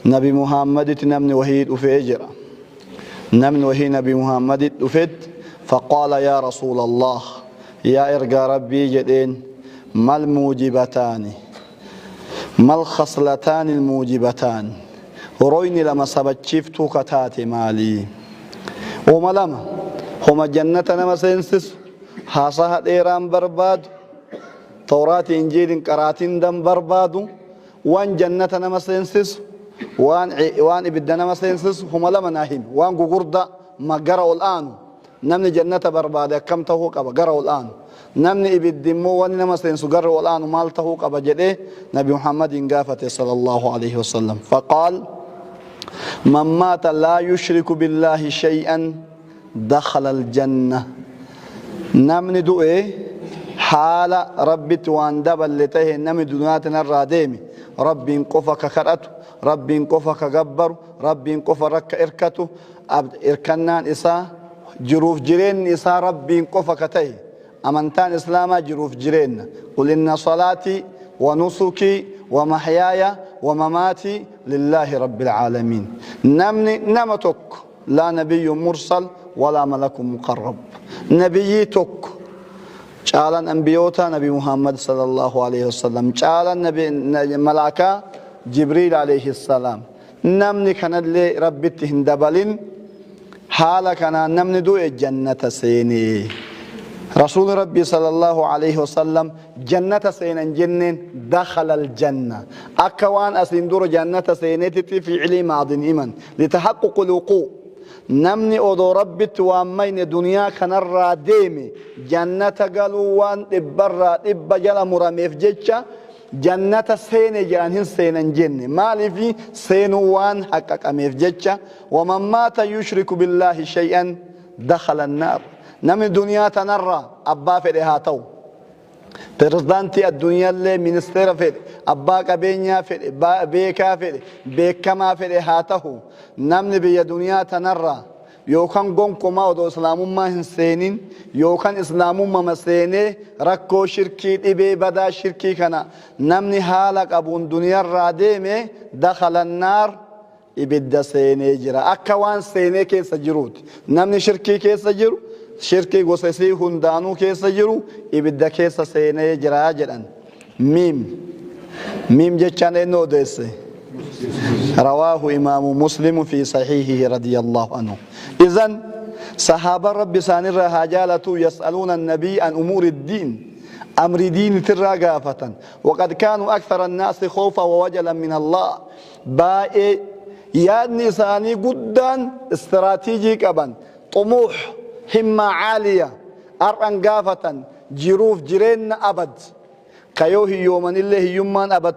نبي محمد نمني وحيد أفجر نمني وحيد نبي محمد أفد فقال يا رسول الله يا إرجى ربي جدين ما الموجبتان ما الخصلتان الموجبتان رويني لما سبتشفتو كتاتي مالي وما لما هما جنة نما سينسس حاصها إيران برباد توراة إنجيل قراتين دم بربادو وان جنة نما سينسس وان إبدا نما سينسس هما لما ناهين وان قرد ما قرأوا الآن نمني جنة برباد كم تهوك أبا قرأوا الآن نمني إبدمو وان نما سينسو قرأوا الآن مال تهوك أبا جده نبي محمد قافت صلى الله عليه وسلم فقال من مات لا يشرك بالله شيئا دخل الجنة نمني دوئي حال ربي توان دبل لته نمي دنياتنا الراديمي ربي انقفك خرأته ربي انقفك قبر ربي انقفك إركته إركنان إسا جروف جرين إسا ربي انقفك تيه أمنتان إسلاما جروف جرين قل إن صلاتي ونسكي ومحياي ومماتي لله رب العالمين نمني نمتك لا نبي مرسل ولا ملك مقرب نبيتك شالا أنبيوتا نبي محمد صلى الله عليه وسلم شالا نبي ملاكا جبريل عليه السلام نمني كان اللي ربته دبلين حالك أنا نمني دو الجنة سيني رسول ربي صلى الله عليه وسلم جنة سينا جنين دخل الجنة أكوان أسندور جنة سينتي في علي ماض إيمان لتحقق الوقوع نمني أدو ربي توامين دنيا كنرى ديمي جنة قالوا وان إبرا إبا جلا مراميف جيتشا جنة سين جانهن سين جنة مالي في سين وان حقق أميف جيتشا ومن مات يشرك بالله شيئا دخل النار نمني دنيا تنرى أبا فدها تو برزدانتي الدنيا اللي منستر فد أبا كبينيا فد بيكا فد بيكما فد هاته نمني بيا دنيا تنرى يوكان قوم كما ودو إسلام ما هنسينين يوكان إسلام ما مسيني ركو شركي إبي بدا شركي كنا نمني حالك أبون دنيا الراديمي دخل النار إبدا سيني جرا أكوان سيني كيس جروت نمني شركي كيس جرو شركي غوسسي هندانو كيس جرو إبدا كيس سيني جرا جران ميم جتشان إنو ديسي رواه إمام مسلم في صحيحه رضي الله عنه إذن صحابة ربي سانر هاجالة يسألون النبي عن أمور الدين أمر دين ترى قافة وقد كانوا أكثر الناس خوفا ووجلا من الله بائي ياد نساني قدان استراتيجي كبان طموح همة عالية أرأن قافة جروف جرين أبد كيوه يومن الله يومان أبد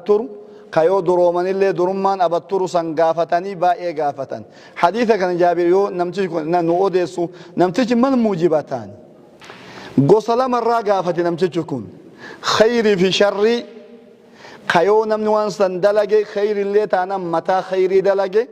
كيو درومان اللي درمان أبطرو سنقافتني بائي قافتن حديثة كان جابر يو نمتج نوديسو نمتج من موجبتان قصلا مرة قافت نمتج كون خير في شر كيو نمنوان سندلقي خير اللي تانا متى خيري دلقي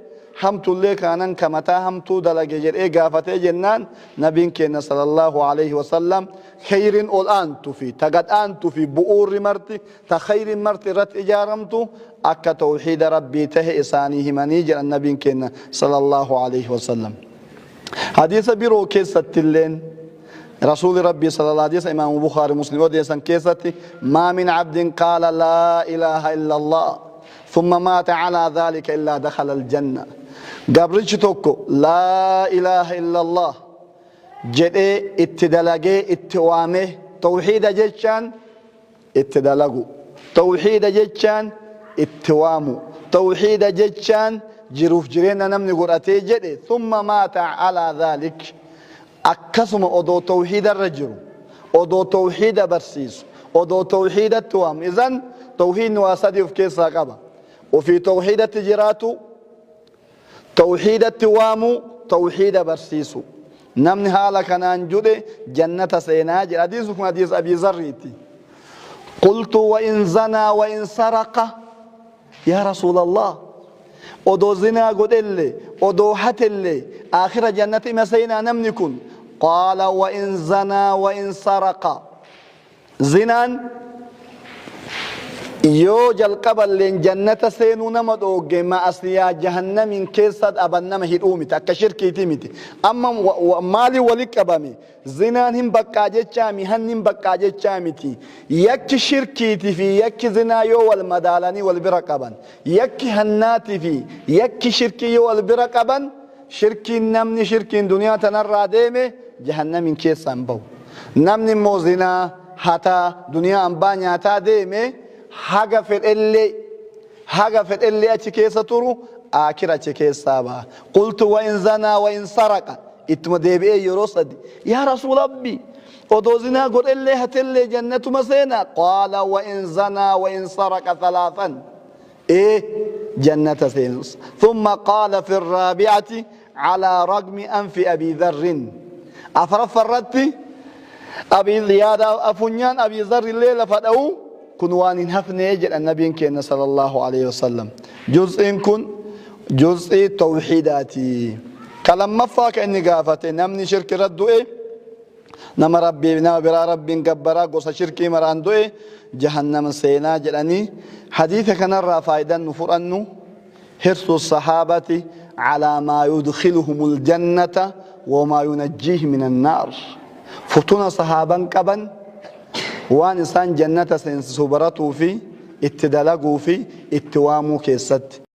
همتو اللي كانن كمتا همتو دلقي جر اي قافته جنان نبين كينا صلى الله عليه وسلم خير الآن تفي تقد أن تفي بؤور مرتي تخير مرتي رت إجارمتو أكا توحيد ربي ته إسانيه منيجر النبي كنا صلى الله عليه وسلم حديث بيرو كيسة اللين رسول ربي صلى الله عليه وسلم إمام بخاري مسلم وديسان كيسة ما من عبد قال لا إله إلا الله ثم مات على ذلك إلا دخل الجنة قبرج توكو لا إله إلا الله جدي اتدلقي اتوامه توحيد جيشان اتدلقو توحيد جيشان اتوامو توحيد جيشان جروف جرينا نمني قرأتي جدي ثم مات على ذلك أكسم أدو توحيد الرجل أدو توحيد برسيس أدو توحيد التوام إذن توحيد نواسدي في كيسا قبا وفي توحيد التجراتو توحيد التوامو توحيد برسيسو نمني حالك نانجود جنة سيناجر حديثكم حديث أبي ذريتي قلت وإن زنا وإن سرق يا رسول الله أدو زنا قد اللي أدو حت اللي آخر جنة مسينا نمني كن قال وإن زنا وإن سرق زنا يو جل قبل لين جنة سينو نما دوغي ما أصليا جهنم إن كيسد أبنم هيرومي تاك شركي تيمتي أما مالي ولك أبامي زنان هم بقاجة چامي هنم بقاجة چامتي يك شركي في يك زنا يو والمدالاني والبرقبان يك هناتي في يك شركي يو والبرقبان شركي نمني شركي دنيا تنرى ديمي جهنم إن كيس أنبو نمني موزنا حتى دنيا أنبانيا تا ديمي haga fedelle achi keessa turu akira achi keessa ba qultu wa in zana wa in saraka ituma deebi'ee yeroo sadi yaa rasuul rabbi odoo zinaa godhellee hatellee jannatuma seena qaala wa in zana wa in saraka thalathan jannata seenus thumma qaala fi الرابعة على رغم أنف أبي ذر أفرفرت أبي زيادة أفنيان أبي ذر الليلة فدأو كنوان هفني يجل النبي كنا صلى الله عليه وسلم جزء كن جزء توحيداتي كلام مفاك إني قافت نمني شرك ردو نما ربي نما برا ربي قبرا قصة شركي مراندو جهنم سينا جلاني حديث كان الرا فايدا نفر أنه حرص الصحابة على ما يدخلهم الجنة وما ينجيه من النار فتونا صحابا كبن وان إنسان جنة سنسوبرته في اتدلقوا في اتواموا كيست